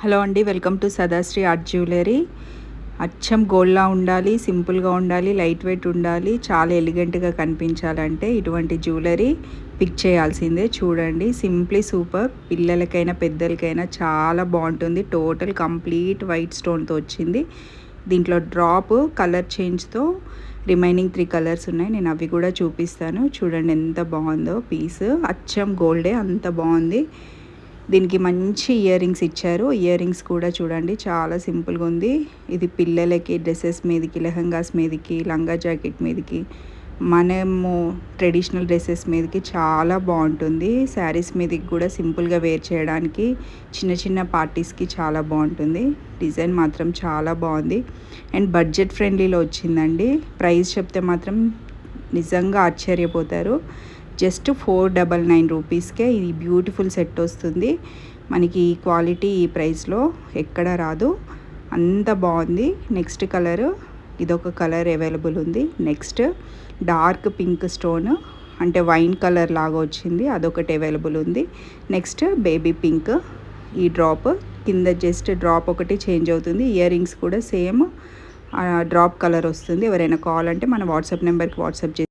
Hello అండి, welcome to సదాశ్రీ art jewellery. అచ్చం గోల్డ్లా ఉండాలి, సింపుల్గా ఉండాలి, లైట్ వెయిట్ ఉండాలి, చాలా ఎలిగెంట్గా కనిపించాలంటే ఇటువంటి జ్యువెలరీ పిక్ చేయాల్సిందే. చూడండి, సింప్లీ సూపర్. పిల్లలకైనా పెద్దలకైనా చాలా బాగుంటుంది. టోటల్ కంప్లీట్ వైట్ స్టోన్తో వచ్చింది. దీంట్లో డ్రాప్ కలర్ చేంజ్తో రిమైనింగ్ 3 కలర్స్ ఉన్నాయి. నేను అవి కూడా చూపిస్తాను. చూడండి ఎంత బాగుందో పీస్. అచ్చం గోల్డే, అంత బాగుంది. దీనికి మంచి ఇయర్ రింగ్స్ ఇచ్చారు. ఇయర్ రింగ్స్ కూడా చూడండి చాలా సింపుల్గా ఉంది. ఇది పిల్లలకి డ్రెస్సెస్ మీదకి, లెహంగాస్ మీదకి, లంగా జాకెట్ మీదకి, మనము ట్రెడిషనల్ డ్రెస్సెస్ మీదకి చాలా బాగుంటుంది. శారీస్ మీదకి కూడా సింపుల్గా వేర్ చేయడానికి, చిన్న చిన్న పార్టీస్కి చాలా బాగుంటుంది. డిజైన్ మాత్రం చాలా బాగుంది అండ్ బడ్జెట్ ఫ్రెండ్లీలో వచ్చిందండి. ప్రైస్ చెప్తే మాత్రం నిజంగా ఆశ్చర్యపోతారు. జస్ట్ 499 రూపీస్కే ఈ బ్యూటిఫుల్ సెట్ వస్తుంది. మనకి ఈ క్వాలిటీ ఈ ప్రైస్లో ఎక్కడ రాదు. అంత బాగుంది. నెక్స్ట్ కలర్, ఇదొక కలర్ అవైలబుల్ ఉంది. నెక్స్ట్ డార్క్ పింక్ స్టోన్ అంటే వైన్ కలర్ లాగా వచ్చింది, అదొకటి అవైలబుల్ ఉంది. నెక్స్ట్ బేబీ పింక్, ఈ డ్రాప్ కింద జస్ట్ డ్రాప్ ఒకటి చేంజ్ అవుతుంది. ఇయర్ రింగ్స్ కూడా సేమ్ డ్రాప్ కలర్ వస్తుంది. ఎవరైనా కావాలంటే మన వాట్సాప్ నెంబర్కి వాట్సాప్ చేసి